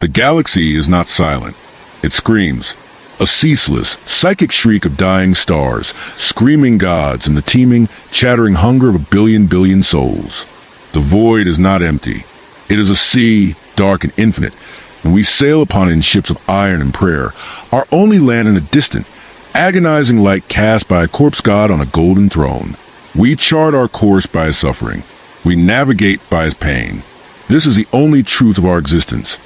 The galaxy is not silent. It screams. A ceaseless, psychic shriek of dying stars, screaming gods, and the teeming, chattering hunger of a billion souls. The void is not empty. It is a sea, dark and infinite, and we sail upon it in ships of iron and prayer, our only land in a distant, agonizing light cast by a corpse god on a golden throne. We chart our course by his suffering. We navigate by his pain. This is the only truth of our existence.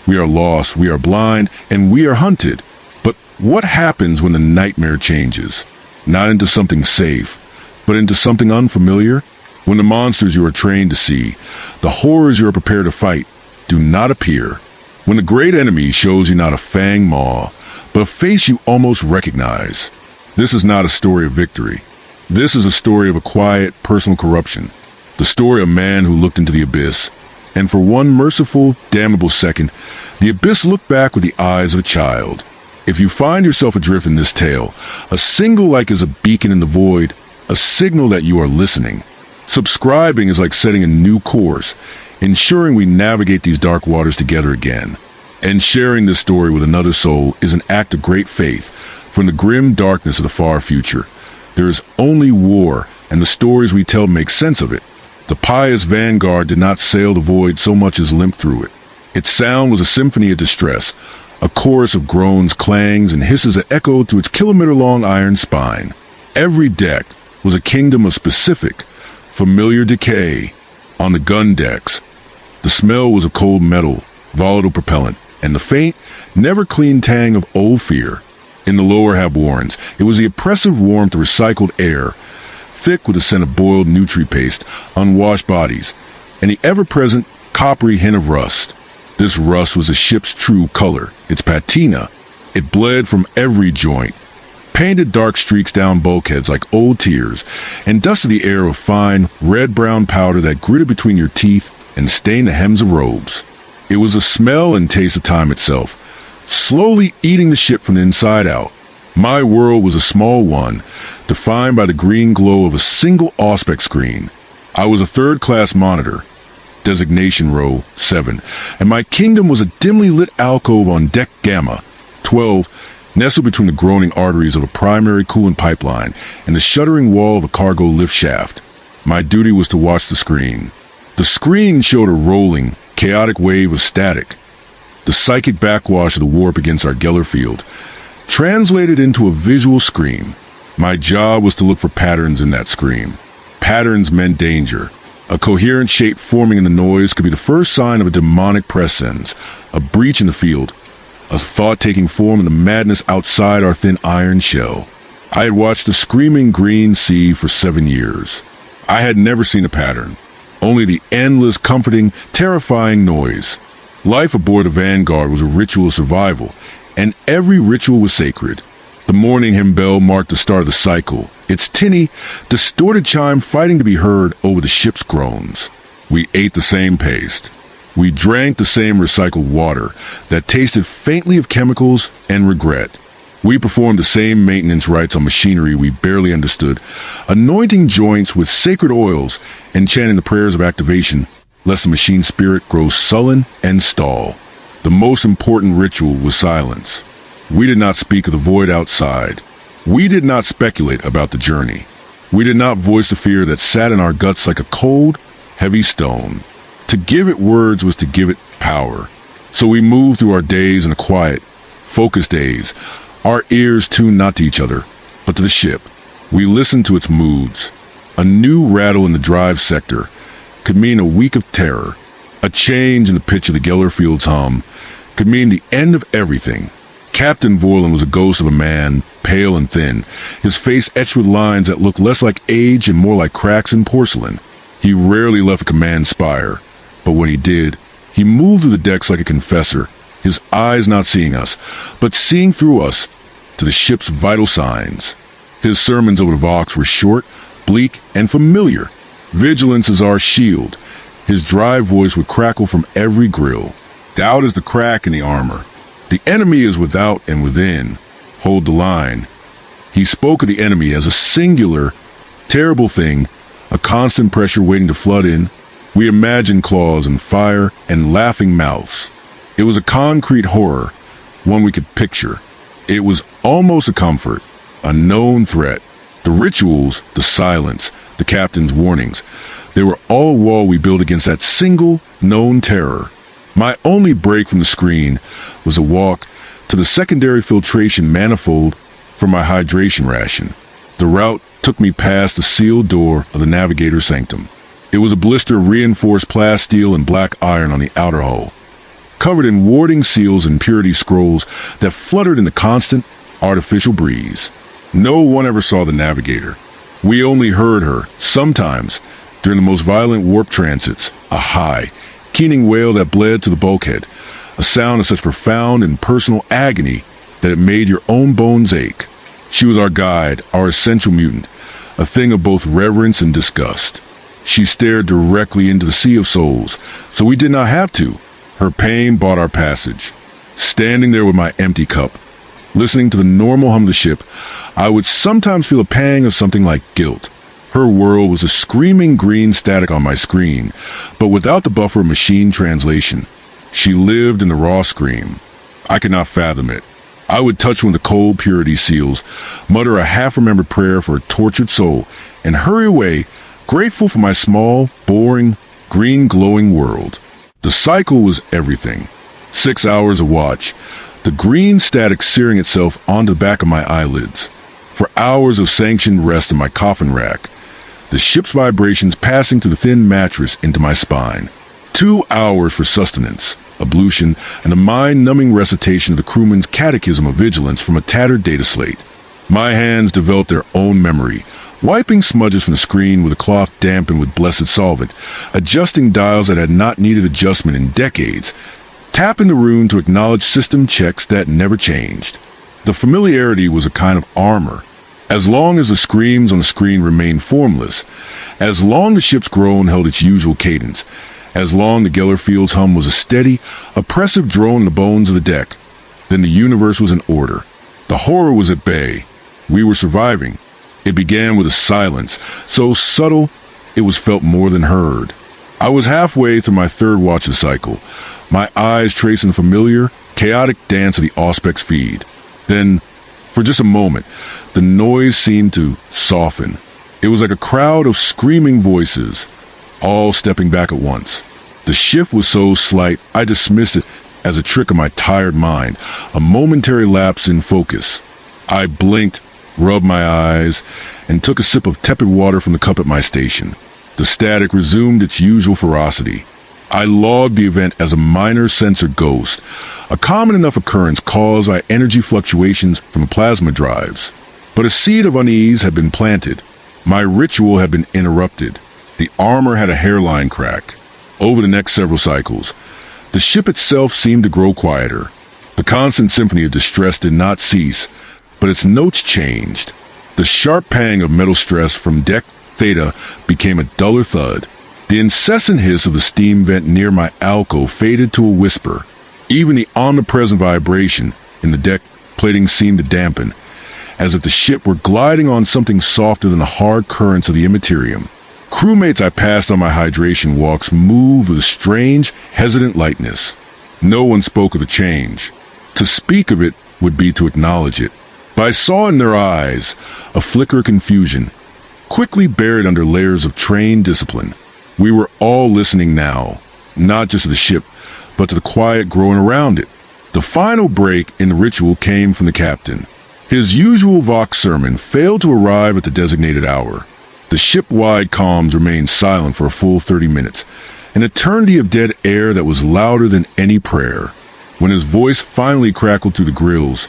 We are lost, we are blind, and we are hunted. But what happens when the nightmare changes? Not into something safe, but into something unfamiliar? When the monsters you are trained to see, the horrors you are prepared to fight, do not appear. When the great enemy shows you not a fang maw, but a face you almost recognize. This is not a story of victory. This is a story of a quiet, personal corruption. The story of a man who looked into the abyss. And for one merciful, damnable second, the abyss looked back with the eyes of a child. If you find yourself adrift in this tale, a single like is a beacon in the void, a signal that you are listening. Subscribing is like setting a new course, ensuring we navigate these dark waters together again. And sharing this story with another soul is an act of great faith from the grim darkness of the far future. There is only war, and the stories we tell make sense of it. The Pious Vanguard did not sail the void so much as limp through it. Its sound was a symphony of distress, a chorus of groans, clangs, and hisses that echoed through its kilometer-long iron spine. Every deck was a kingdom of specific, familiar decay. On the gun decks, the smell was of cold metal, volatile propellant, and the faint, never-clean tang of old fear. In the lower warrens, it was the oppressive warmth of recycled air, thick with the scent of boiled nutri-paste, unwashed bodies, and the ever-present coppery hint of rust. This rust was the ship's true color, its patina. It bled from every joint, painted dark streaks down bulkheads like old tears, and dusted the air with fine, red-brown powder that gritted between your teeth and stained the hems of robes. It was a smell and taste of time itself, slowly eating the ship from the inside out. My world was a small one, defined by the green glow of a single auspex screen. I was a third-class monitor, designation Rho-7, and my kingdom was a dimly lit alcove on deck Gamma 12, nestled between the groaning arteries of a primary coolant pipeline and the shuddering wall of a cargo lift shaft. My duty was to watch the screen. The screen showed a rolling, chaotic wave of static, the psychic backwash of the warp against our Geller field, translated into a visual scream. My job was to look for patterns in that scream. Patterns meant danger. A coherent shape forming in the noise could be the first sign of a demonic presence, a breach in the field, a thought taking form in the madness outside our thin iron shell. I had watched the screaming green sea for 7 years. I had never seen a pattern, only the endless, comforting, terrifying noise. Life aboard the Vanguard was a ritual of survival, and every ritual was sacred. The morning hymn bell marked the start of the cycle, its tinny, distorted chime fighting to be heard over the ship's groans. We ate the same paste. We drank the same recycled water that tasted faintly of chemicals and regret. We performed the same maintenance rites on machinery we barely understood, anointing joints with sacred oils and chanting the prayers of activation, lest the machine spirit grow sullen and stall. The most important ritual was silence. We did not speak of the void outside. We did not speculate about the journey. We did not voice the fear that sat in our guts like a cold, heavy stone. To give it words was to give it power. So we moved through our days in a quiet, focused days, our ears tuned not to each other, but to the ship. We listened to its moods. A new rattle in the drive sector could mean a week of terror. A change in the pitch of the Geller field's hum could mean the end of everything. Captain Vorlin was a ghost of a man, pale and thin, his face etched with lines that looked less like age and more like cracks in porcelain. He rarely left the command spire, but when he did, he moved through the decks like a confessor, his eyes not seeing us, but seeing through us to the ship's vital signs. His sermons over the Vox were short, bleak, and familiar. Vigilance is our shield. His dry voice would crackle from every grill. Doubt is the crack in the armor. The enemy is without and within. Hold the line. He spoke of the enemy as a singular, terrible thing, a constant pressure waiting to flood in. We imagined claws and fire and laughing mouths. It was a concrete horror, one we could picture. It was almost a comfort, a known threat. The rituals, the silence, the captain's warnings, they were all a wall we built against that single known terror. My only break from the screen was a walk to the secondary filtration manifold for my hydration ration. The route took me past the sealed door of the Navigator sanctum. It was a blister of reinforced plasteel and black iron on the outer hull, covered in warding seals and purity scrolls that fluttered in the constant, artificial breeze. No one ever saw the Navigator. We only heard her, sometimes, during the most violent warp transits, a high, keening wail that bled to the bulkhead, a sound of such profound and personal agony that it made your own bones ache. She was our guide, our essential mutant, a thing of both reverence and disgust. She stared directly into the sea of souls, so we did not have to. Her pain bought our passage. Standing there with my empty cup, listening to the normal hum of the ship, I would sometimes feel a pang of something like guilt. Her world was a screaming green static on my screen, but without the buffer of machine translation. She lived in the raw scream. I could not fathom it. I would touch one of the cold purity seals, mutter a half-remembered prayer for a tortured soul, and hurry away, grateful for my small, boring, green glowing world. The cycle was everything. 6 hours of watch, the green static searing itself onto the back of my eyelids. For hours of sanctioned rest in my coffin rack, the ship's vibrations passing through the thin mattress into my spine. 2 hours for sustenance, ablution, and a mind-numbing recitation of the crewman's catechism of vigilance from a tattered data slate. My hands developed their own memory, wiping smudges from the screen with a cloth dampened with blessed solvent, adjusting dials that had not needed adjustment in decades, tapping the rune to acknowledge system checks that never changed. The familiarity was a kind of armor. As long as the screams on the screen remained formless, as long the ship's groan held its usual cadence, as long the Gellerfield's hum was a steady, oppressive drone in the bones of the deck, then the universe was in order. The horror was at bay. We were surviving. It began with a silence, so subtle it was felt more than heard. I was halfway through my third watch of the cycle, my eyes tracing the familiar, chaotic dance of the auspex feed. Then, for just a moment, the noise seemed to soften. It was like a crowd of screaming voices, all stepping back at once. The shift was so slight, I dismissed it as a trick of my tired mind, a momentary lapse in focus. I blinked, rubbed my eyes, and took a sip of tepid water from the cup at my station. The static resumed its usual ferocity. I logged the event as a minor sensor ghost, a common enough occurrence caused by energy fluctuations from the plasma drives. But a seed of unease had been planted. My ritual had been interrupted. The armor had a hairline crack. Over the next several cycles, the ship itself seemed to grow quieter. The constant symphony of distress did not cease, but its notes changed. The sharp pang of metal stress from deck Theta became a duller thud. The incessant hiss of the steam vent near my alcove faded to a whisper. Even the omnipresent vibration in the deck plating seemed to dampen, as if the ship were gliding on something softer than the hard currents of the Immaterium. Crewmates I passed on my hydration walks moved with a strange, hesitant lightness. No one spoke of the change. To speak of it would be to acknowledge it. But I saw in their eyes a flicker of confusion, quickly buried under layers of trained discipline. We were all listening now, not just to the ship, but to the quiet growing around it. The final break in the ritual came from the captain. His usual Vox sermon failed to arrive at the designated hour. The ship-wide comms remained silent for a full 30 minutes, an eternity of dead air that was louder than any prayer. When his voice finally crackled through the grills,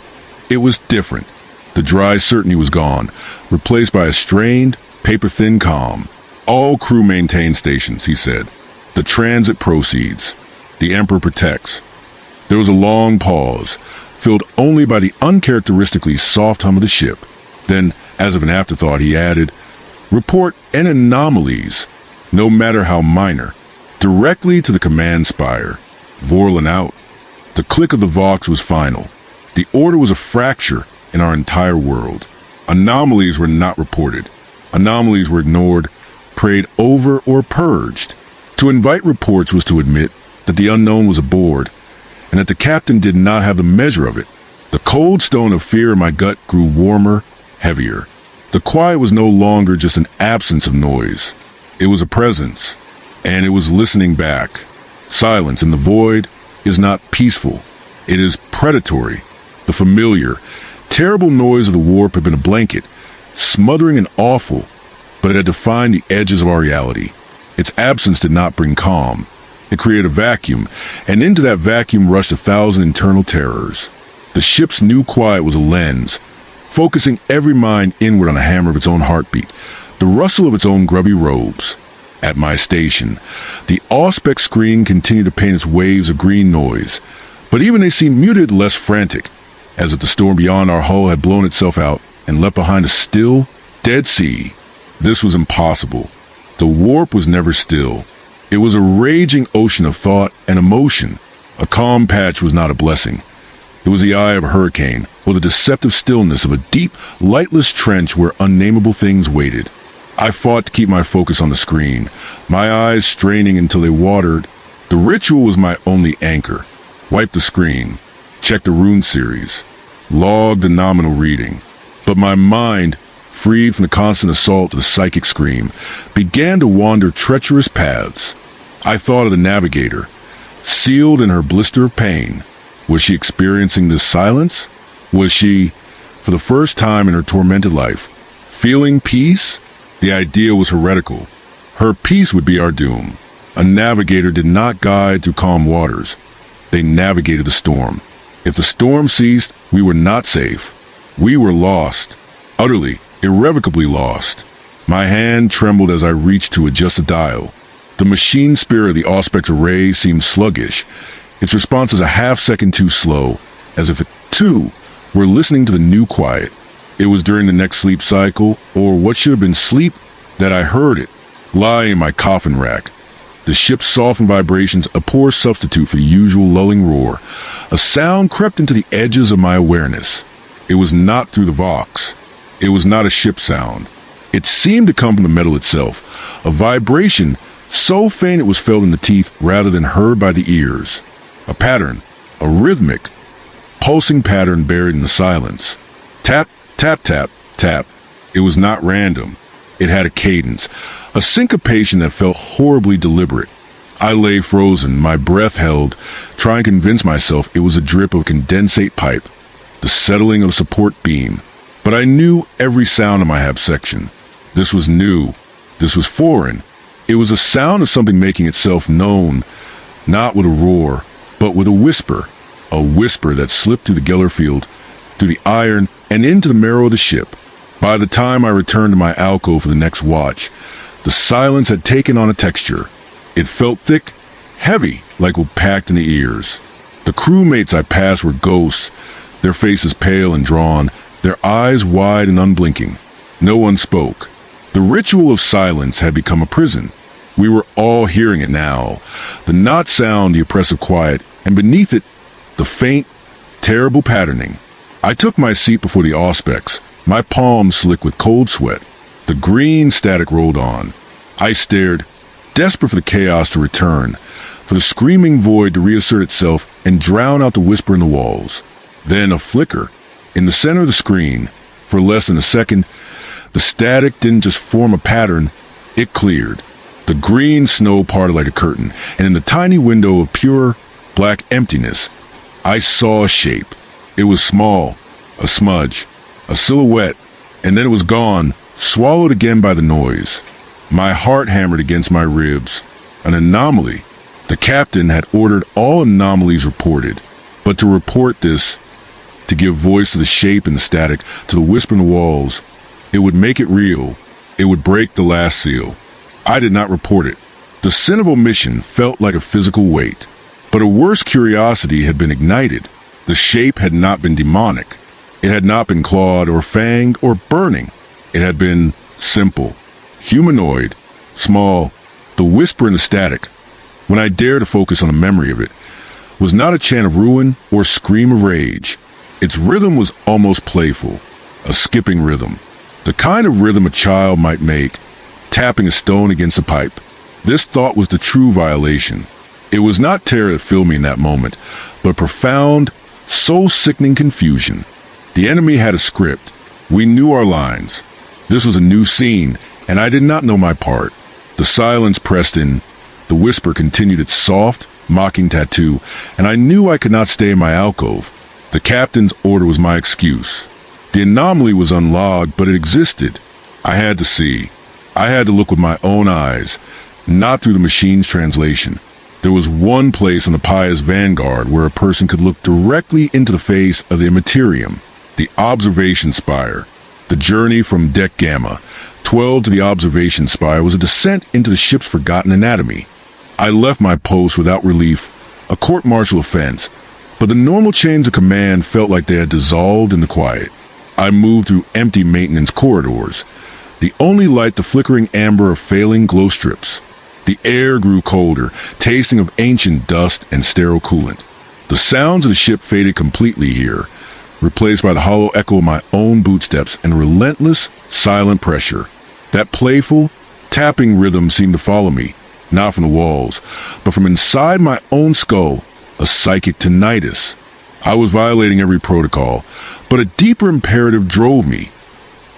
it was different. The dry certainty was gone, replaced by a strained, paper-thin calm. All crew maintain stations, he said. The transit proceeds. The Emperor protects. There was a long pause, filled only by the uncharacteristically soft hum of the ship. Then, as of an afterthought, he added, "Report any anomalies, no matter how minor, directly to the command spire." Vorlin out. The click of the Vox was final. The order was a fracture in our entire world. Anomalies were not reported. Anomalies were ignored, prayed over, or purged. To invite reports was to admit that the unknown was aboard, and that the captain did not have the measure of it. The cold stone of fear in my gut grew warmer, heavier. The quiet was no longer just an absence of noise. It was a presence, and it was listening back. Silence in the void is not peaceful. It is predatory. The familiar, terrible noise of the warp had been a blanket, smothering and awful, but it had defined the edges of our reality. Its absence did not bring calm. It created a vacuum, and into that vacuum rushed 1,000 internal terrors. The ship's new quiet was a lens, focusing every mind inward on a hammer of its own heartbeat, the rustle of its own grubby robes. At my station, the auspex screen continued to paint its waves of green noise, but even they seemed muted, less frantic, as if the storm beyond our hull had blown itself out and left behind a still, dead sea. This was impossible. The warp was never still. It was a raging ocean of thought and emotion. A calm patch was not a blessing. It was the eye of a hurricane, or the deceptive stillness of a deep, lightless trench where unnameable things waited. I fought to keep my focus on the screen, my eyes straining until they watered. The ritual was my only anchor. Wipe the screen, check the rune series, log the nominal reading. But my mind, freed from the constant assault of the psychic scream, began to wander treacherous paths. I thought of the Navigator, sealed in her blister of pain. Was she experiencing this silence? Was she, for the first time in her tormented life, feeling peace? The idea was heretical. Her peace would be our doom. A navigator did not guide through calm waters. They navigated the storm. If the storm ceased, we were not safe. We were lost. Utterly, irrevocably lost. My hand trembled as I reached to adjust the dial. The machine spirit of the auspex array seemed sluggish. Its response was a half-second too slow, as if it, too, were listening to the new quiet. It was during the next sleep cycle, or what should have been sleep, that I heard it, lying in my coffin rack. The ship's softened vibrations, a poor substitute for the usual lulling roar. A sound crept into the edges of my awareness. It was not through the Vox. It was not a ship sound. It seemed to come from the metal itself, a vibration so faint it was felt in the teeth rather than heard by the ears. A pattern, a rhythmic, pulsing pattern buried in the silence. Tap, tap, tap, tap. It was not random. It had a cadence, a syncopation that felt horribly deliberate. I lay frozen, my breath held, trying to convince myself it was a drip of condensate pipe, the settling of a support beam. But I knew every sound in my hab section. This was new. This was foreign. It was a sound of something making itself known, not with a roar, but with a whisper that slipped through the Geller field, through the iron, and into the marrow of the ship. By the time I returned to my alcove for the next watch, the silence had taken on a texture. It felt thick, heavy, like what packed in the ears. The crewmates I passed were ghosts, their faces pale and drawn, their eyes wide and unblinking. No one spoke. The ritual of silence had become a prison. We were all hearing it now. The not sound, the oppressive quiet, and beneath it, the faint, terrible patterning. I took my seat before the auspex, my palms slick with cold sweat. The green static rolled on. I stared, desperate for the chaos to return, for the screaming void to reassert itself and drown out the whisper in the walls. Then a flicker. In the center of the screen, for less than a second, the static didn't just form a pattern, it cleared. The green snow parted like a curtain, and in the tiny window of pure, black emptiness, I saw a shape. It was small, a smudge, a silhouette, and then it was gone, swallowed again by the noise. My heart hammered against my ribs. An anomaly. The captain had ordered all anomalies reported, but to report this, to give voice to the shape and the static, to the whisper in the walls, it would make it real. It would break the last seal. I did not report it. The sin of omission felt like a physical weight. But a worse curiosity had been ignited. The shape had not been demonic. It had not been clawed or fanged or burning. It had been simple, humanoid, small. The whisper in the static, when I dared to focus on the memory of it, was not a chant of ruin or scream of rage. Its rhythm was almost playful, a skipping rhythm, the kind of rhythm a child might make, tapping a stone against a pipe. This thought was the true violation. It was not terror that filled me in that moment, but profound, soul-sickening confusion. The enemy had a script. We knew our lines. This was a new scene, and I did not know my part. The silence pressed in. The whisper continued its soft, mocking tattoo, and I knew I could not stay in my alcove. The captain's order was my excuse. The anomaly was unlogged, but it existed. I had to see. I had to look with my own eyes, not through the machine's translation. There was one place on the Pious Vanguard where a person could look directly into the face of the Immaterium, the Observation Spire. The journey from Deck Gamma 12 to the Observation Spire was a descent into the ship's forgotten anatomy. I left my post without relief, a court-martial offense, but the normal chains of command felt like they had dissolved in the quiet. I moved through empty maintenance corridors, the only light the flickering amber of failing glow strips. The air grew colder, tasting of ancient dust and sterile coolant. The sounds of the ship faded completely here, replaced by the hollow echo of my own bootsteps and a relentless, silent pressure. That playful, tapping rhythm seemed to follow me, not from the walls, but from inside my own skull, a psychic tinnitus. I was violating every protocol, but a deeper imperative drove me.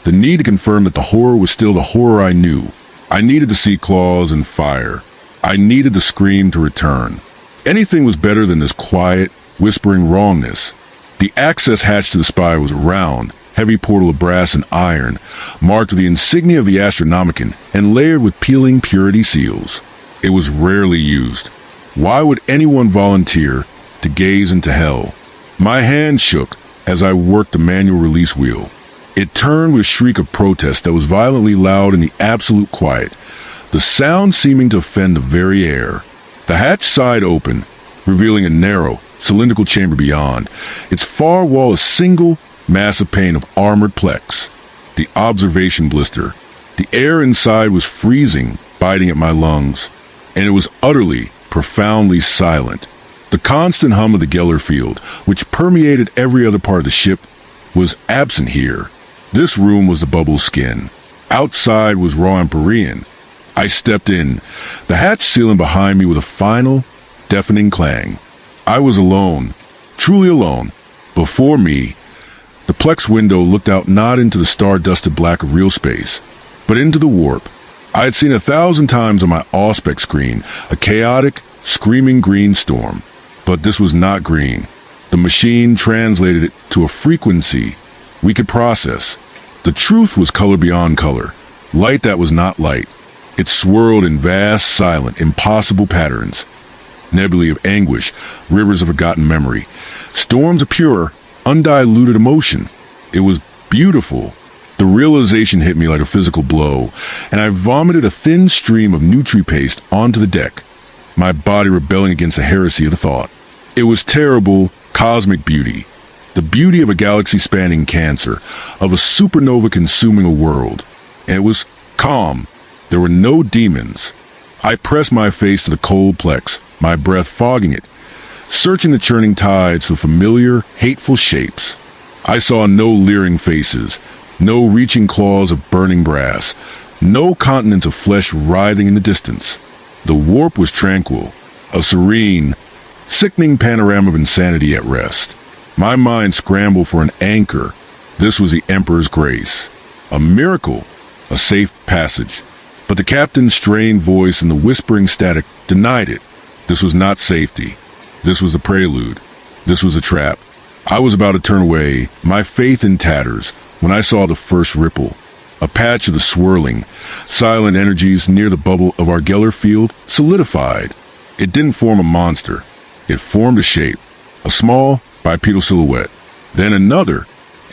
The need to confirm that the horror was still the horror I knew. I needed to see claws and fire. I needed the scream to return. Anything was better than this quiet, whispering wrongness. The access hatch to the spire was a round, heavy portal of brass and iron, marked with the insignia of the Astronomicon and layered with peeling purity seals. It was rarely used. Why would anyone volunteer to gaze into hell? My hand shook as I worked the manual release wheel. It turned with a shriek of protest that was violently loud in the absolute quiet, the sound seeming to offend the very air. The hatch side opened, revealing a narrow, cylindrical chamber beyond, its far wall a single, massive pane of armored plex. The observation blister. The air inside was freezing, biting at my lungs, and it was utterly, profoundly silent. The constant hum of the Geller field, which permeated every other part of the ship, was absent here. This room was the bubble skin. Outside was raw Imperial. I stepped in, the hatch sealing behind me with a final, deafening clang. I was alone, truly alone. Before me, the Plex window looked out not into the star-dusted black of real space, but into the warp. I had seen 1,000 times on my auspex screen a chaotic, screaming green storm. But this was not green. The machine translated it to a frequency we could process. The truth was color beyond color, light that was not light. It swirled in vast, silent, impossible patterns. Nebulae of anguish, rivers of forgotten memory, storms of pure, undiluted emotion. It was beautiful. The realization hit me like a physical blow, and I vomited a thin stream of nutri paste onto the deck, my body rebelling against the heresy of the thought. It was terrible, cosmic beauty. The beauty of a galaxy-spanning cancer, of a supernova consuming a world. And it was calm. There were no demons. I pressed my face to the cold plex, my breath fogging it, searching the churning tides for familiar, hateful shapes. I saw no leering faces, no reaching claws of burning brass, no continents of flesh writhing in the distance. The warp was tranquil, a serene, sickening panorama of insanity at rest. My mind scrambled for an anchor. This was the Emperor's grace. A miracle, a safe passage. But the captain's strained voice and the whispering static denied it. This was not safety. This was the prelude. This was a trap. I was about to turn away, my faith in tatters, when I saw the first ripple. A patch of the swirling, silent energies near the bubble of our Geller field solidified. It didn't form a monster. It formed a shape. A small, bipedal silhouette. Then another,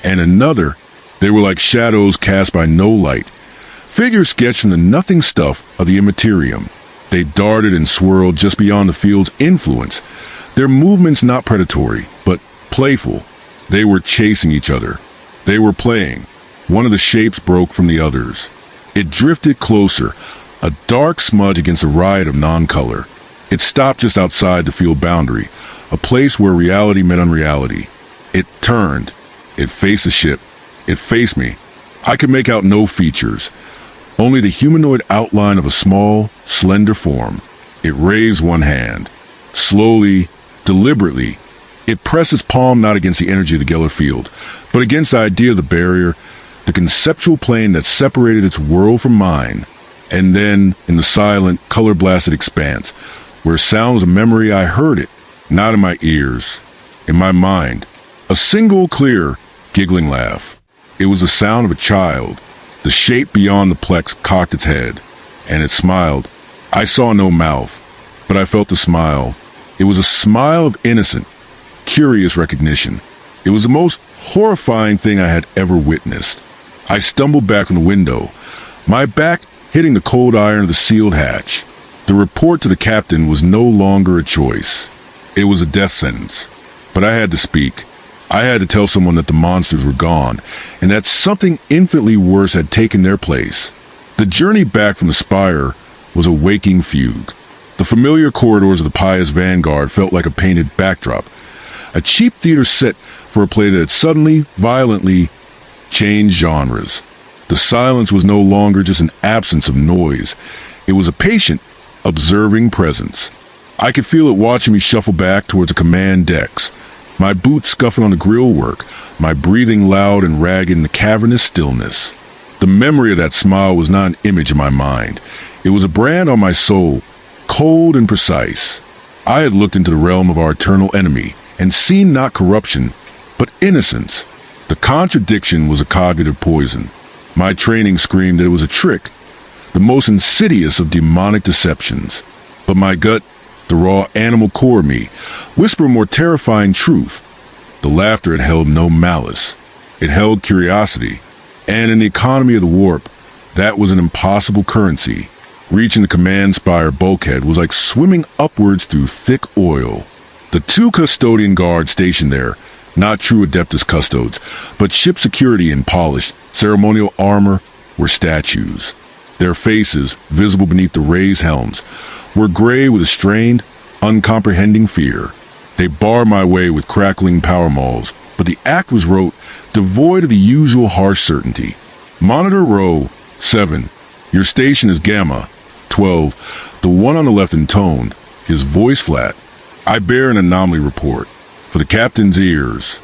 and another. They were like shadows cast by no light. Figures sketched in the nothing stuff of the Immaterium. They darted and swirled just beyond the field's influence. Their movements not predatory, but playful. They were chasing each other. They were playing. One of the shapes broke from the others. It drifted closer, a dark smudge against a riot of non-color. It stopped just outside the field boundary, a place where reality met unreality. It turned. It faced the ship. It faced me. I could make out no features, only the humanoid outline of a small, slender form. It raised one hand. Slowly, deliberately, it pressed its palm not against the energy of the Geller field, but against the idea of the barrier, the conceptual plane that separated its world from mine. And then, in the silent, color-blasted expanse, where sound was a memory, I heard it, not in my ears, in my mind. A single, clear, giggling laugh. It was the sound of a child. The shape beyond the plex cocked its head, and it smiled. I saw no mouth, but I felt the smile. It was a smile of innocent, curious recognition. It was the most horrifying thing I had ever witnessed. I stumbled back from the window, my back hitting the cold iron of the sealed hatch. The report to the captain was no longer a choice. It was a death sentence. But I had to speak. I had to tell someone that the monsters were gone, and that something infinitely worse had taken their place. The journey back from the Spire was a waking fugue. The familiar corridors of the Pious Vanguard felt like a painted backdrop, a cheap theater set for a play that had suddenly, violently changed genres. The silence was no longer just an absence of noise. It was a patient, observing presence. I could feel it watching me shuffle back towards the command decks, my boots scuffing on the grillwork, my breathing loud and ragged in the cavernous stillness. The memory of that smile was not an image in my mind. It was a brand on my soul, cold and precise. I had looked into the realm of our eternal enemy and seen not corruption, but innocence. The contradiction was a cognitive poison. My training screamed that it was a trick, the most insidious of demonic deceptions. But my gut, the raw animal core of me, whispered a more terrifying truth. The laughter had held no malice. It held curiosity. And in the economy of the warp, that was an impossible currency. Reaching the command spire bulkhead was like swimming upwards through thick oil. The two custodian guards stationed there, not true Adeptus custodes, but ship security in polished, ceremonial armor, were statues. Their faces, visible beneath the raised helms, were gray with a strained, uncomprehending fear. They barred my way with crackling power mauls, but the act was rote, devoid of the usual harsh certainty. Monitor Rho-7, your station is Gamma 12, the one on the left intoned, his voice flat. I bear an anomaly report, for the captain's ears.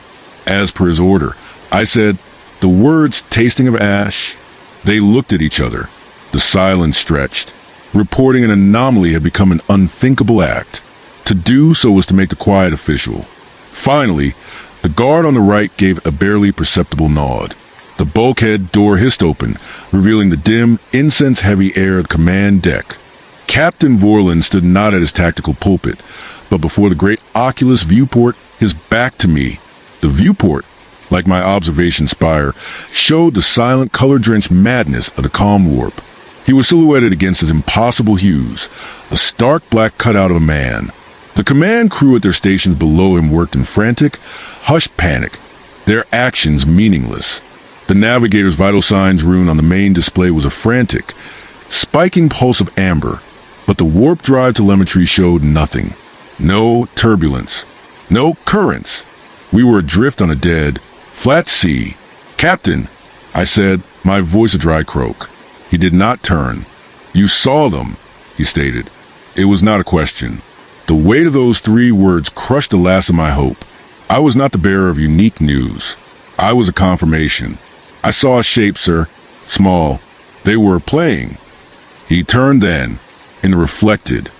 As per his order, I said, the words tasting of ash. They looked at each other. The silence stretched. Reporting an anomaly had become an unthinkable act. To do so was to make the quiet official. Finally, the guard on the right gave a barely perceptible nod. The bulkhead door hissed open, revealing the dim, incense-heavy air of the command deck. Captain Vorlin stood not at his tactical pulpit, but before the great Oculus viewport, his back to me. The viewport, like my observation spire, showed the silent, color-drenched madness of the calm warp. He was silhouetted against his impossible hues, a stark black cutout of a man. The command crew at their stations below him worked in frantic, hushed panic, their actions meaningless. The Navigator's vital signs rune on the main display was a frantic, spiking pulse of amber, but the warp drive telemetry showed nothing. No turbulence, no currents. We were adrift on a dead, flat sea. Captain, I said, my voice a dry croak. He did not turn. You saw them, he stated. It was not a question. The weight of those 3 words crushed the last of my hope. I was not the bearer of unique news. I was a confirmation. I saw a shape, sir. Small. They were playing. He turned then, in the reflected,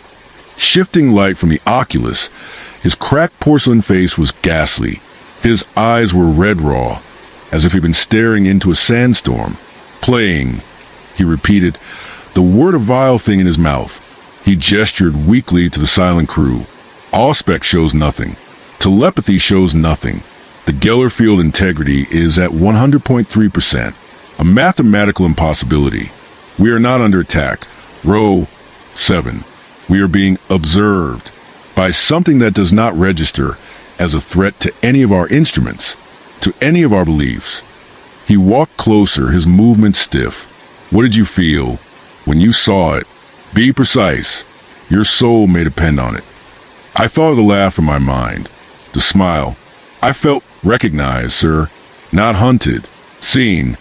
shifting light from the oculus. His cracked porcelain face was ghastly. His eyes were red raw, as if he'd been staring into a sandstorm. Playing, he repeated, the word a vile thing in his mouth. He gestured weakly to the silent crew. Auspex shows nothing. Telepathy shows nothing. The Geller field integrity is at 100.3%, a mathematical impossibility. We are not under attack. Rho-7. We are being observed by something that does not register as a threat to any of our instruments, to any of our beliefs. He walked closer, his movement stiff. What did you feel when you saw it? Be precise. Your soul may depend on it. I thought of the laugh in my mind, the smile. I felt recognized, sir, not hunted, seen.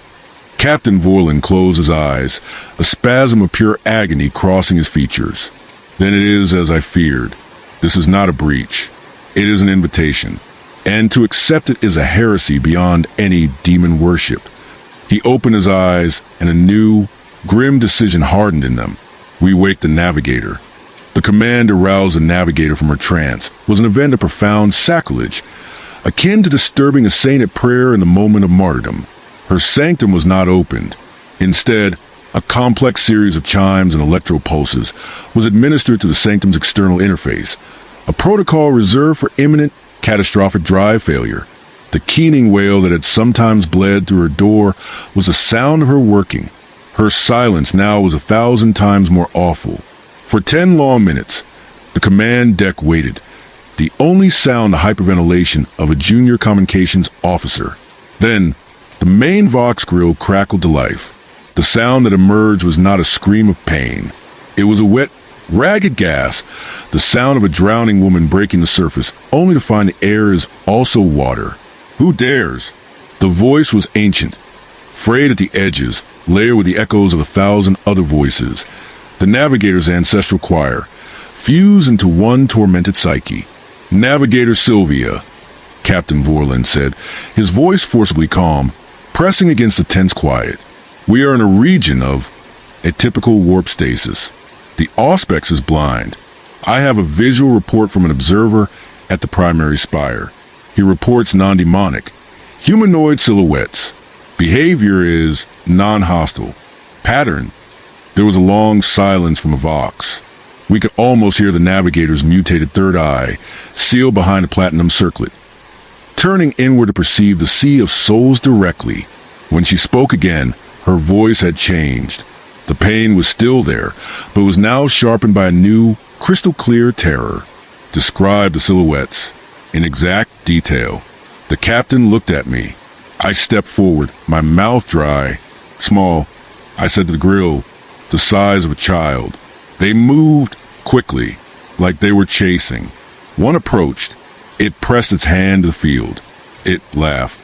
Captain Vorlin closed his eyes, a spasm of pure agony crossing his features. Then it is as I feared. This is not a breach. It is an invitation. And to accept it is a heresy beyond any demon worship. He opened his eyes, and a new, grim decision hardened in them. We waked the Navigator. The command to rouse the Navigator from her trance was an event of profound sacrilege, akin to disturbing a saint at prayer in the moment of martyrdom. Her sanctum was not opened. Instead, a complex series of chimes and electro pulses was administered to the sanctum's external interface, a protocol reserved for imminent, catastrophic drive failure. The keening wail that had sometimes bled through her door was the sound of her working. Her silence now was 1,000 times more awful. For 10 long minutes, the command deck waited, the only sound the hyperventilation of a junior communications officer. Then, the main Vox grill crackled to life. The sound that emerged was not a scream of pain. It was a wet, ragged gasp, the sound of a drowning woman breaking the surface, only to find the air is also water. Who dares? The voice was ancient, frayed at the edges, layered with the echoes of 1,000 other voices. The Navigator's ancestral choir, fused into one tormented psyche. Navigator Sylvia, Captain Vorlin said, his voice forcibly calm, pressing against the tense quiet. We are in a region of a typical warp stasis. The auspex is blind. I have a visual report from an observer at the primary spire. He reports non-demonic, humanoid silhouettes. Behavior is non-hostile. Pattern. There was a long silence from a Vox. We could almost hear the Navigator's mutated third eye, sealed behind a platinum circlet, turning inward to perceive the sea of souls directly. When she spoke again, her voice had changed. The pain was still there, but was now sharpened by a new, crystal-clear terror. Describe the silhouettes in exact detail. The captain looked at me. I stepped forward, my mouth dry. Small, I said to the grill, the size of a child. They moved quickly, like they were chasing. One approached. It pressed its hand to the field. It laughed.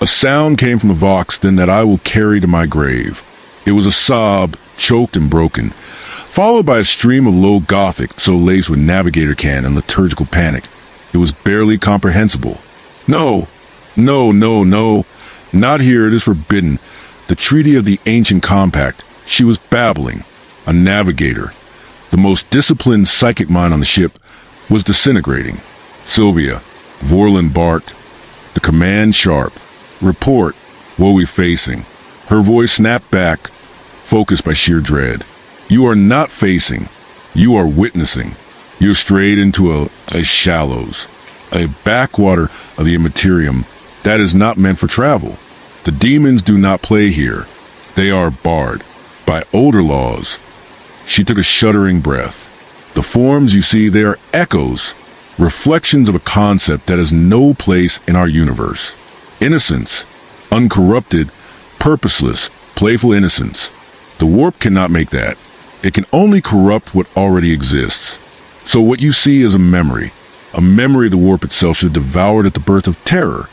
A sound came from the Vox then that I will carry to my grave. It was a sob, choked and broken, followed by a stream of low Gothic so laced with Navigator can and liturgical panic. It was barely comprehensible. No, no, no, no. Not here, it is forbidden. The treaty of the ancient compact. She was babbling. A Navigator, the most disciplined psychic mind on the ship, was disintegrating. Sylvia, Vorlin barked. The command sharp. Report. What are we facing? Her voice snapped back, focused by sheer dread. You are not facing. You are witnessing. You're strayed into a shallows, a backwater of the Immaterium that is not meant for travel. The demons do not play here. They are barred by older laws. She took a shuddering breath. The forms you see, they are echoes, reflections of a concept that has no place in our universe. Innocence, uncorrupted, purposeless, playful innocence. The warp cannot make that. It can only corrupt what already exists. So what you see is a memory the warp itself should have devoured at the birth of terror.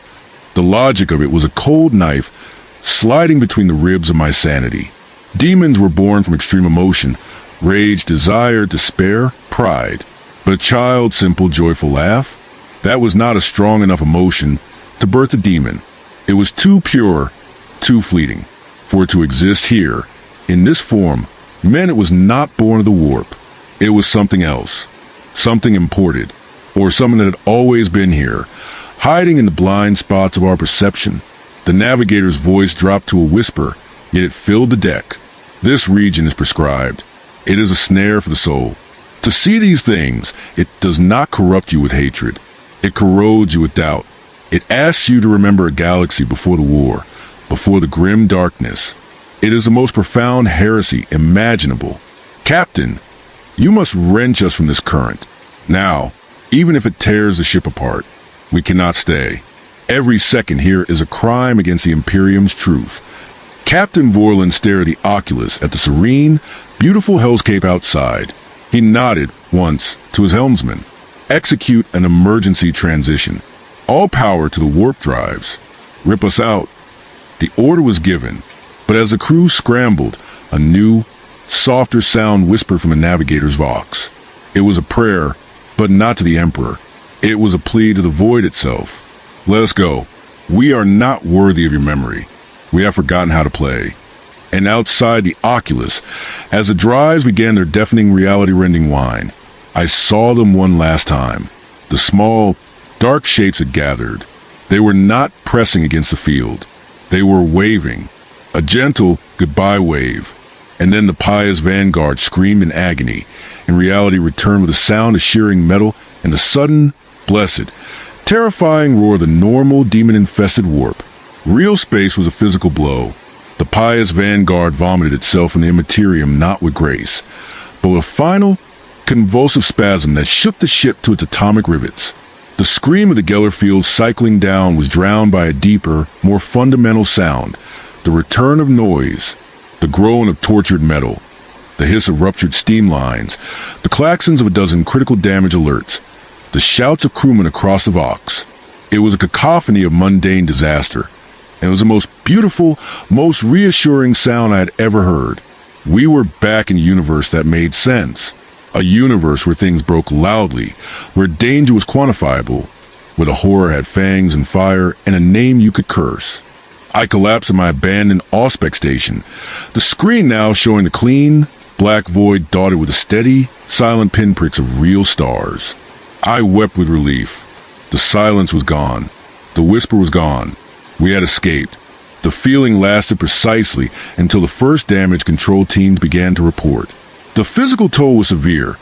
The logic of it was a cold knife sliding between the ribs of my sanity. Demons were born from extreme emotion, rage, desire, despair, pride. But a child's simple, joyful laugh, that was not a strong enough emotion to birth a demon. It was too pure, too fleeting, for it to exist here, in this form, meant it was not born of the warp. It was something else, something imported, or something that had always been here, hiding in the blind spots of our perception. The Navigator's voice dropped to a whisper, yet it filled the deck. This region is prescribed. It is a snare for the soul. To see these things, it does not corrupt you with hatred. It corrodes you with doubt. It asks you to remember a galaxy before the war, before the grim darkness. It is the most profound heresy imaginable. Captain, you must wrench us from this current. Now, even if it tears the ship apart, we cannot stay. Every second here is a crime against the Imperium's truth. Captain Vorlin stared the oculus at the serene, beautiful hellscape outside. He nodded once to his helmsman. Execute an emergency transition. All power to the warp drives. Rip us out. The order was given, but as the crew scrambled, a new, softer sound whispered from the Navigator's Vox. It was a prayer, but not to the Emperor. It was a plea to the void itself. Let us go. We are not worthy of your memory. We have forgotten how to play. And outside the Oculus, as the drives began their deafening reality-rending whine, I saw them one last time. The small, dark shapes had gathered. They were not pressing against the field. They were waving. A gentle goodbye wave. And then the Pious Vanguard screamed in agony, and reality returned with a sound of shearing metal and the sudden, blessed, terrifying roar of the normal demon-infested warp. Real space was a physical blow. The Pious Vanguard vomited itself in the Immaterium not with grace, but with a final, convulsive spasm that shook the ship to its atomic rivets. The scream of the Gellerfield cycling down was drowned by a deeper, more fundamental sound, the return of noise, the groan of tortured metal, the hiss of ruptured steam lines, the klaxons of a dozen critical damage alerts, the shouts of crewmen across the Vox. It was a cacophony of mundane disaster, and it was the most beautiful, most reassuring sound I had ever heard. We were back in a universe that made sense. A universe where things broke loudly, where danger was quantifiable, where the horror had fangs and fire and a name you could curse. I collapsed in my abandoned auspex station, the screen now showing the clean, black void dotted with the steady, silent pinpricks of real stars. I wept with relief. The silence was gone. The whisper was gone. We had escaped. The feeling lasted precisely until the first damage control teams began to report. The physical toll was severe.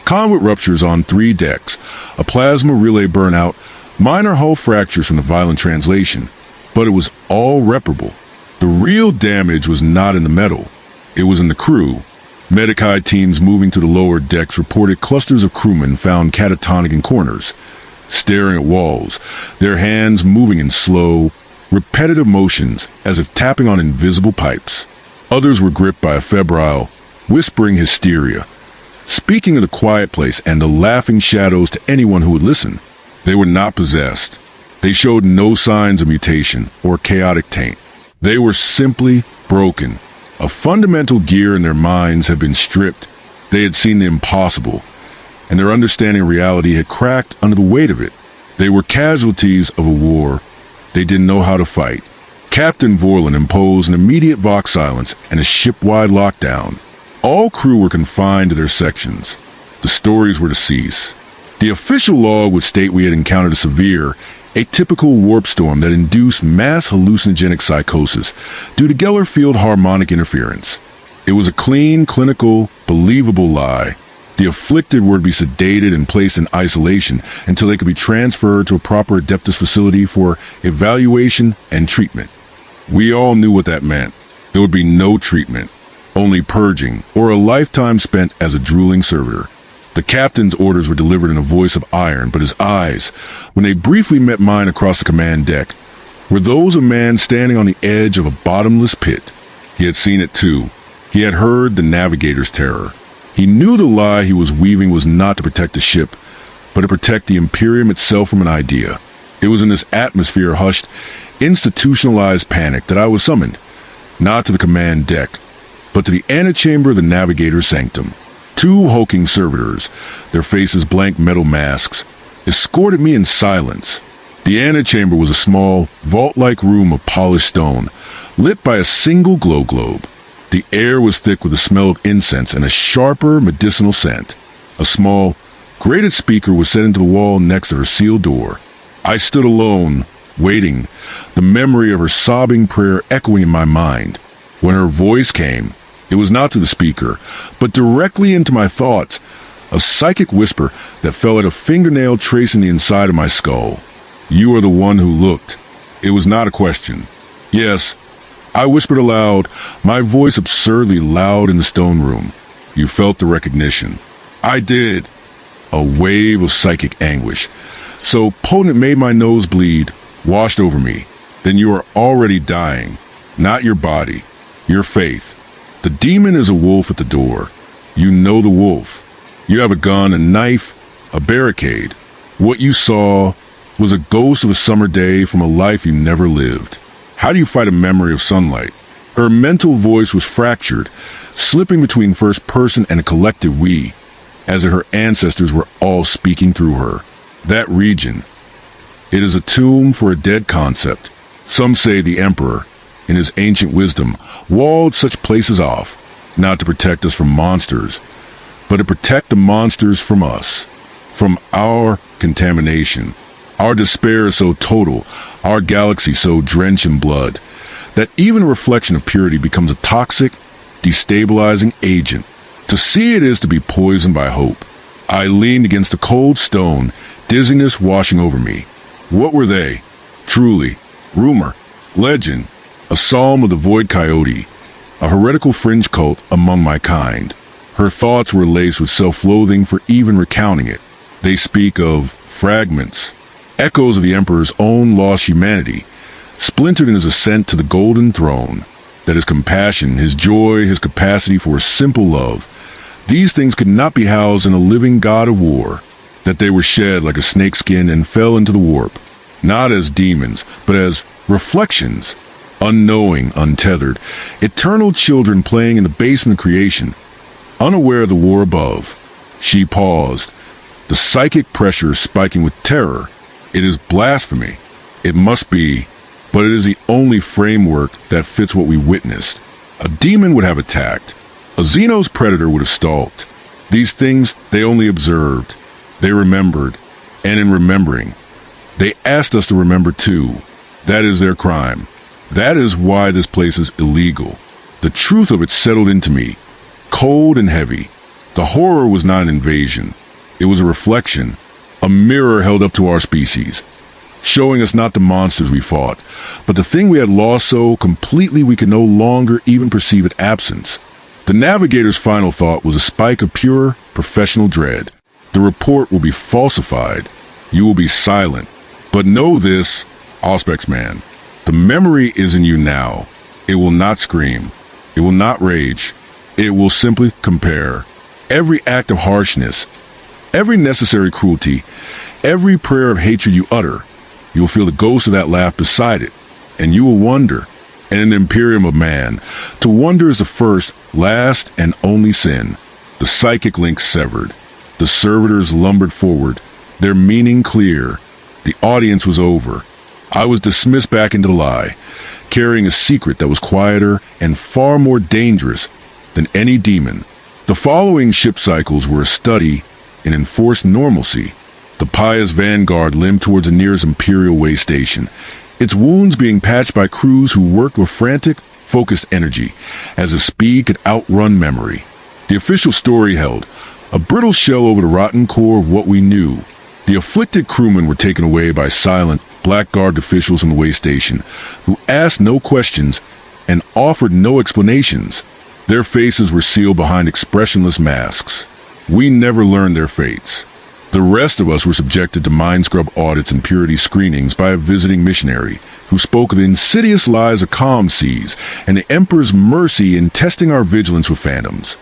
Conduit ruptures on 3 decks, a plasma relay burnout, minor hull fractures from the violent translation, but it was all reparable. The real damage was not in the metal. It was in the crew. Medici teams moving to the lower decks reported clusters of crewmen found catatonic in corners, staring at walls, their hands moving in slow, repetitive motions as if tapping on invisible pipes. Others were gripped by a febrile, whispering hysteria, speaking of the quiet place and the laughing shadows to anyone who would listen. They were not possessed. They showed no signs of mutation or chaotic taint. They were simply broken. A fundamental gear in their minds had been stripped. They had seen the impossible, and their understanding of reality had cracked under the weight of it. They were casualties of a war they didn't know how to fight. Captain Vorlin imposed an immediate Vox silence and a ship-wide lockdown. All crew were confined to their sections. The stories were to cease. The official log would state we had encountered a severe, atypical warp storm that induced mass hallucinogenic psychosis due to Gellerfield harmonic interference. It was a clean, clinical, believable lie. The afflicted were to be sedated and placed in isolation until they could be transferred to a proper Adeptus facility for evaluation and treatment. We all knew what that meant. There would be no treatment, only purging, or a lifetime spent as a drooling servitor. The captain's orders were delivered in a voice of iron, but his eyes, when they briefly met mine across the command deck, were those of a man standing on the edge of a bottomless pit. He had seen it too. He had heard the Navigator's terror. He knew the lie he was weaving was not to protect the ship, but to protect the Imperium itself from an idea. It was in this atmosphere of hushed, institutionalized panic that I was summoned, not to the command deck, but to the antechamber of the Navigator's sanctum. 2 hulking servitors, their faces blank metal masks, escorted me in silence. The antechamber was a small, vault-like room of polished stone, lit by a single glow globe. The air was thick with the smell of incense and a sharper medicinal scent. A small, grated speaker was set into the wall next to her sealed door. I stood alone, waiting, the memory of her sobbing prayer echoing in my mind. When her voice came, it was not to the speaker, but directly into my thoughts, a psychic whisper that fell at a fingernail tracing the inside of my skull. You are the one who looked. It was not a question. Yes, I whispered aloud, my voice absurdly loud in the stone room. You felt the recognition. I did. A wave of psychic anguish, so potent it made my nose bleed, washed over me. Then you are already dying. Not your body, your faith. The demon is a wolf at the door. You know the wolf. You have a gun, a knife, a barricade. What you saw was a ghost of a summer day from a life you never lived. How do you fight a memory of sunlight? Her mental voice was fractured, slipping between first person and a collective we. as if her ancestors were all speaking through her. That region, it is a tomb for a dead concept. Some say the Emperor, in his ancient wisdom, walled such places off, not to protect us from monsters, but to protect the monsters from us, from our contamination. Our despair is so total, our galaxy so drenched in blood, that even a reflection of purity becomes a toxic, destabilizing agent. To see it is to be poisoned by hope. I leaned against the cold stone, dizziness washing over me. What were they? Truly, rumor, legend, a psalm of the void coyote, a heretical fringe cult among my kind. Her thoughts were laced with self-loathing for even recounting it. They speak of fragments, echoes of the Emperor's own lost humanity, splintered in his ascent to the golden throne, that his compassion, his joy, his capacity for a simple love, these things could not be housed in a living god of war, that they were shed like a snakeskin and fell into the warp, not as demons, but as reflections, unknowing, untethered, eternal children playing in the basement of creation, unaware of the war above. She paused, the psychic pressure spiking with terror. It is blasphemy. It must be, but it is the only framework that fits what we witnessed. A demon would have attacked. A Xenos predator would have stalked. These things they only observed. They remembered, and in remembering, they asked us to remember too. That is their crime. That is why this place is illegal. The truth of it settled into me, cold and heavy. The horror was not an invasion. It was a reflection, a mirror held up to our species, showing us not the monsters we fought, but the thing we had lost so completely we could no longer even perceive its absence. The Navigator's final thought was a spike of pure, professional dread. The report will be falsified. You will be silent. But know this, auspex man, the memory is in you now. It will not scream. It will not rage. It will simply compare. Every act of harshness, every necessary cruelty, every prayer of hatred you utter, you will feel the ghost of that laugh beside it, and you will wonder. And in the Imperium of Man, to wonder is the first, last, and only sin. The psychic link severed. The servitors lumbered forward, their meaning clear. The audience was over. I was dismissed back into the lie, carrying a secret that was quieter and far more dangerous than any demon. The following ship cycles were a study in enforced normalcy. The Pious Vanguard limped towards the nearest Imperial way station, its wounds being patched by crews who worked with frantic, focused energy, as if speed could outrun memory. The official story held a brittle shell over the rotten core of what we knew. The afflicted crewmen were taken away by silent, black-garbed officials on the way station, who asked no questions and offered no explanations. Their faces were sealed behind expressionless masks. We never learned their fates. The rest of us were subjected to mind scrub audits and purity screenings by a visiting missionary who spoke of the insidious lies of calm seas and the Emperor's mercy in testing our vigilance with phantoms.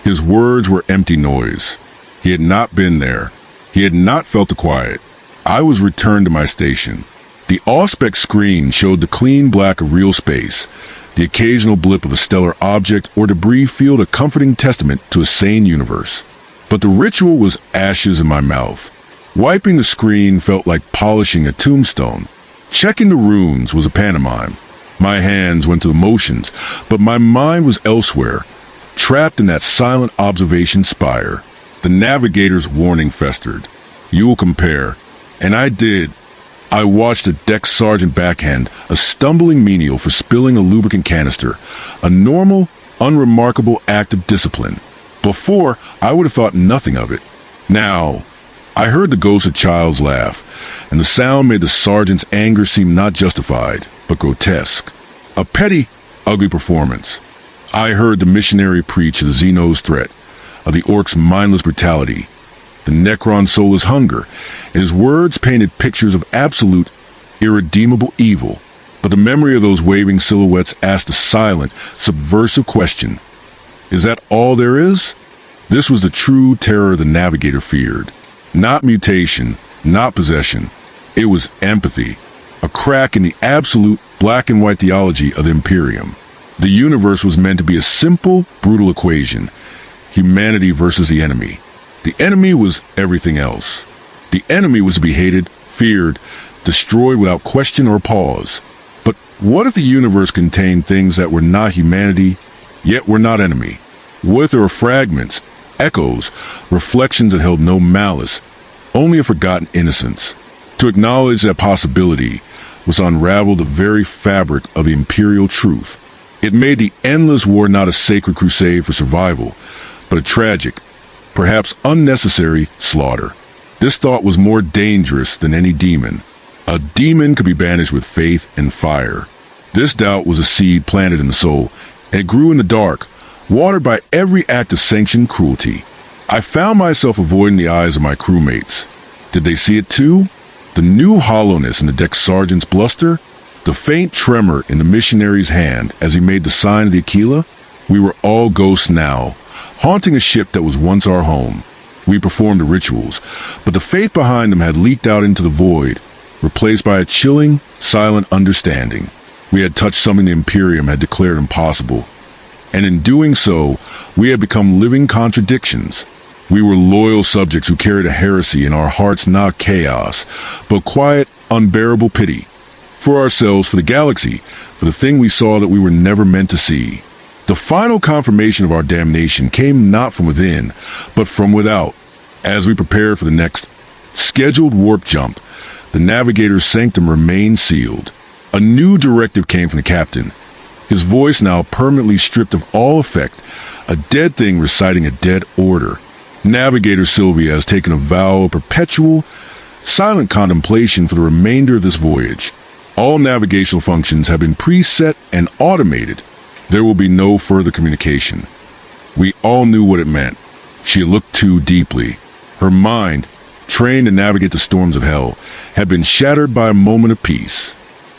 His words were empty noise. He had not been there. He had not felt the quiet. I was returned to my station. The auspex screen showed the clean black of real space, the occasional blip of a stellar object or debris field a comforting testament to a sane universe. But the ritual was ashes in my mouth. Wiping the screen felt like polishing a tombstone. Checking the runes was a pantomime. My hands went to the motions, but my mind was elsewhere, trapped in that silent observation spire. The Navigator's warning festered. You will compare. And I did. I watched a deck sergeant backhand a stumbling menial for spilling a lubricant canister, a normal, unremarkable act of discipline. Before, I would have thought nothing of it. Now, I heard the ghostly child's laugh, and the sound made the sergeant's anger seem not justified, but grotesque. A petty, ugly performance. I heard the missionary preach of the Xeno's threat, of the orc's mindless brutality, the Necron's soulless hunger, and his words painted pictures of absolute, irredeemable evil. But the memory of those waving silhouettes asked a silent, subversive question. Is that all there is? This was the true terror the Navigator feared. Not mutation, not possession. It was empathy, a crack in the absolute black and white theology of the Imperium. The universe was meant to be a simple, brutal equation. Humanity versus the enemy. The enemy was everything else. The enemy was to be hated, feared, destroyed without question or pause. But what if the universe contained things that were not humanity, yet were not enemy? What if there were fragments, echoes, reflections that held no malice, only a forgotten innocence? To acknowledge that possibility was to unravel the very fabric of the Imperial truth. It made the endless war not a sacred crusade for survival, but a tragic, perhaps unnecessary slaughter. This thought was more dangerous than any demon. A demon could be banished with faith and fire. This doubt was a seed planted in the soul, and it grew in the dark, watered by every act of sanctioned cruelty. I found myself avoiding the eyes of my crewmates. Did they see it too? The new hollowness in the deck sergeant's bluster? The faint tremor in the missionary's hand as he made the sign of the Aquila? We were all ghosts now, haunting a ship that was once our home. We performed the rituals, but the faith behind them had leaked out into the void, replaced by a chilling, silent understanding. We had touched something the Imperium had declared impossible, and in doing so, we had become living contradictions. We were loyal subjects who carried a heresy in our hearts, not chaos, but quiet, unbearable pity. For ourselves, for the galaxy, for the thing we saw that we were never meant to see. The final confirmation of our damnation came not from within, but from without. As we prepared for the next scheduled warp jump, the Navigator's sanctum remained sealed. A new directive came from the captain, his voice now permanently stripped of all effect, a dead thing reciting a dead order. Navigator Sylvia has taken a vow of perpetual, silent contemplation for the remainder of this voyage. All navigational functions have been preset and automated. There will be no further communication. We all knew what it meant. She had looked too deeply. Her mind, trained to navigate the storms of hell, had been shattered by a moment of peace.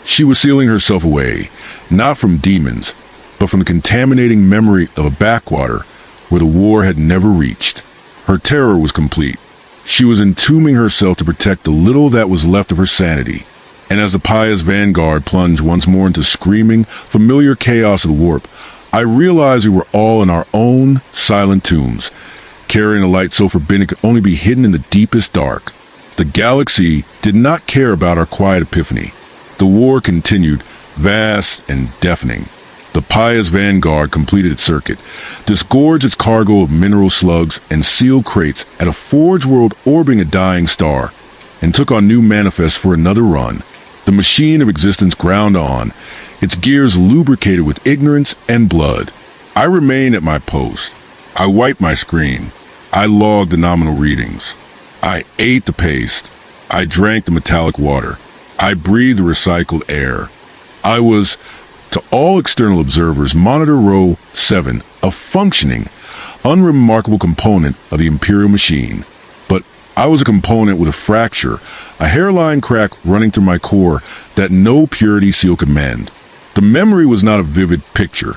She was sealing herself away, not from demons, but from the contaminating memory of a backwater where the war had never reached. Her terror was complete. She was entombing herself to protect the little that was left of her sanity. And as the Pious Vanguard plunged once more into screaming, familiar chaos of the warp, I realized we were all in our own silent tombs, carrying a light so forbidden it could only be hidden in the deepest dark. The galaxy did not care about our quiet epiphany. The war continued, vast and deafening. The Pious Vanguard completed its circuit, disgorged its cargo of mineral slugs and sealed crates at a forge world orbiting a dying star, and took on new manifests for another run. The machine of existence ground on, its gears lubricated with ignorance and blood. I remained at my post. I wiped my screen. I logged the nominal readings. I ate the paste. I drank the metallic water. I breathed the recycled air. I was, to all external observers, Monitor Rho-7, a functioning, unremarkable component of the Imperial machine. But I was a component with a fracture, a hairline crack running through my core that no purity seal could mend. The memory was not a vivid picture.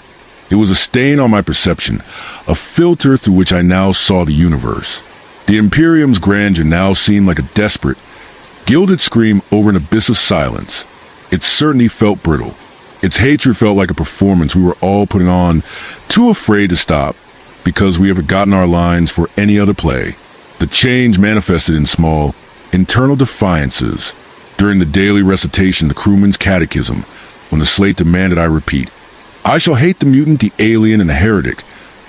It was a stain on my perception, a filter through which I now saw the universe. The Imperium's grandeur now seemed like a desperate, gilded scream over an abyss of silence. Its certainty felt brittle. Its hatred felt like a performance we were all putting on, too afraid to stop, because we had forgotten our lines for any other play. The change manifested in small, internal defiances. During the daily recitation of the crewman's catechism, when the slate demanded I repeat, "I shall hate the mutant, the alien, and the heretic,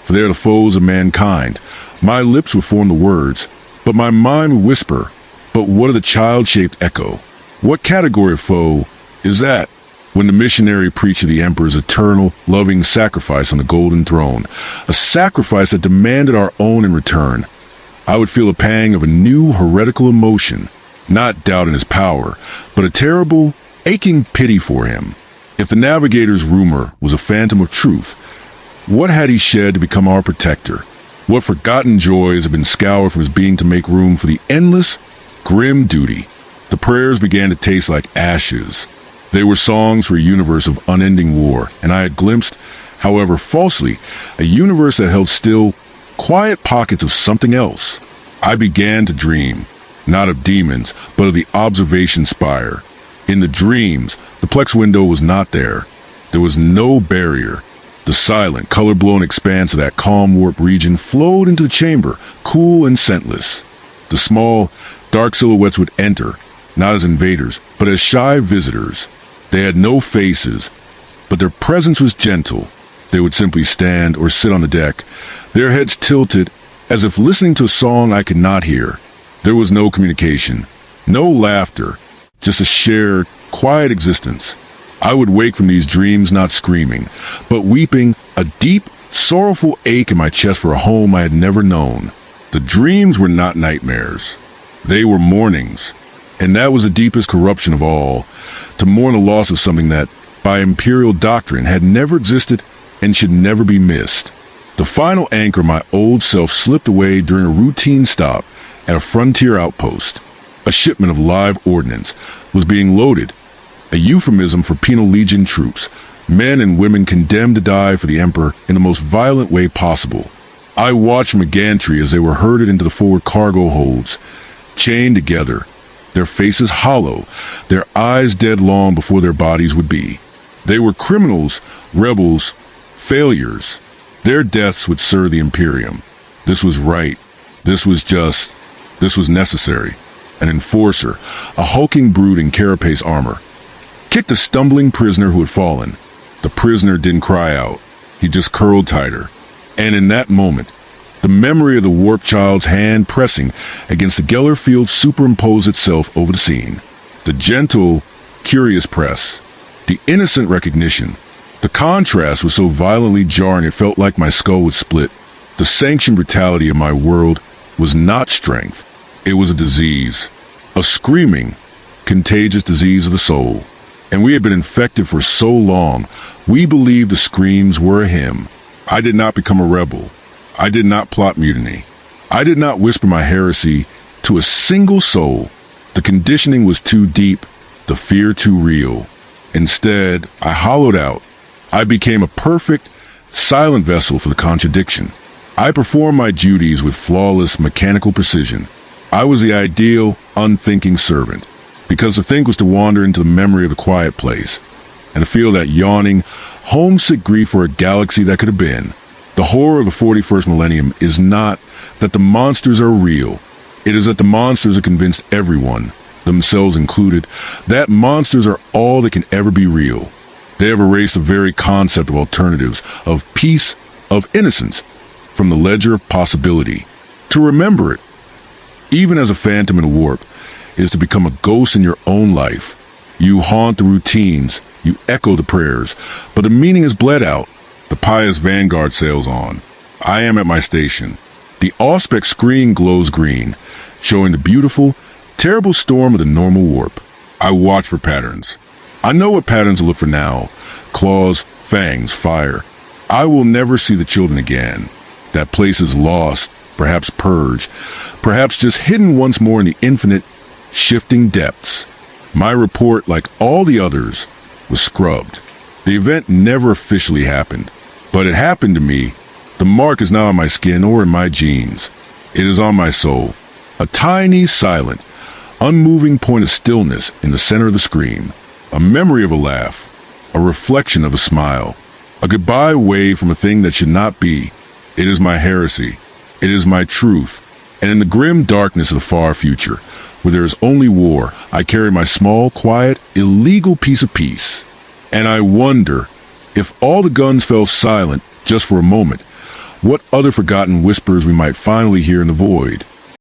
for they are the foes of mankind," my lips would form the words, but my mind would whisper, "But what of the child-shaped echo? What category of foe is that?" When the missionary preached of the Emperor's eternal, loving sacrifice on the golden throne, a sacrifice that demanded our own in return, I would feel a pang of a new heretical emotion, not doubt in his power, but a terrible, aching pity for him. If the Navigator's rumor was a phantom of truth, what had he shed to become our protector? What forgotten joys had been scoured from his being to make room for the endless, grim duty? The prayers began to taste like ashes. They were songs for a universe of unending war, and I had glimpsed, however falsely, a universe that held still, quiet pockets of something else. I began to dream, not of demons, but of the Observation Spire. In the dreams, the plex window was not there. There was no barrier. The silent, color-blown expanse of that calm warp region flowed into the chamber, cool and scentless. The small, dark silhouettes would enter, not as invaders, but as shy visitors. They had no faces, but their presence was gentle. They would simply stand or sit on the deck, their heads tilted, as if listening to a song I could not hear. There was no communication, no laughter, just a shared, quiet existence. I would wake from these dreams not screaming, but weeping, a deep, sorrowful ache in my chest for a home I had never known. The dreams were not nightmares. They were mornings, and that was the deepest corruption of all, to mourn the loss of something that, by Imperial doctrine, had never existed and should never be missed. The final anchor of my old self slipped away during a routine stop at a frontier outpost. A shipment of live ordnance was being loaded, a euphemism for penal legion troops, men and women condemned to die for the Emperor in the most violent way possible. I watched from a gantry as they were herded into the forward cargo holds, chained together, their faces hollow, their eyes dead long before their bodies would be. They were criminals, rebels, failures. Their deaths would serve the Imperium. This was right. This was just. This was necessary. An enforcer, a hulking brute in carapace armor, kicked a stumbling prisoner who had fallen. The prisoner didn't cry out. He just curled tighter. And in that moment, the memory of the warp child's hand pressing against the Geller field superimposed itself over the scene. The gentle, curious press. The innocent recognition. The contrast was so violently jarring it felt like my skull would split. The sanctioned brutality of my world was not strength. It was a disease. A screaming, contagious disease of the soul. And we had been infected for so long, we believed the screams were a hymn. I did not become a rebel. I did not plot mutiny. I did not whisper my heresy to a single soul. The conditioning was too deep, the fear too real. Instead, I hollowed out. I became a perfect, silent vessel for the contradiction. I performed my duties with flawless, mechanical precision. I was the ideal, unthinking servant, because to think was to wander into the memory of the quiet place, and to feel that yawning, homesick grief for a galaxy that could have been. The horror of the 41st millennium is not that the monsters are real. It is that the monsters have convinced everyone, themselves included, that monsters are all that can ever be real. They have erased the very concept of alternatives, of peace, of innocence, from the ledger of possibility. To remember it, even as a phantom in a warp, is to become a ghost in your own life. You haunt the routines, you echo the prayers, but the meaning is bled out. The Pious Vanguard sails on. I am at my station. The auspex screen glows green, showing the beautiful, terrible storm of the normal warp. I watch for patterns. I know what patterns to look for now. Claws, fangs, fire. I will never see the children again. That place is lost, perhaps purged, perhaps just hidden once more in the infinite, shifting depths. My report, like all the others, was scrubbed. The event never officially happened, but it happened to me. The mark is not on my skin or in my genes. It is on my soul. A tiny, silent, unmoving point of stillness in the center of the screen. A memory of a laugh, a reflection of a smile, a goodbye wave from a thing that should not be. It is my heresy. It is my truth. And in the grim darkness of the far future, where there is only war, I carry my small, quiet, illegal piece of peace. And I wonder, if all the guns fell silent just for a moment, what other forgotten whispers we might finally hear in the void.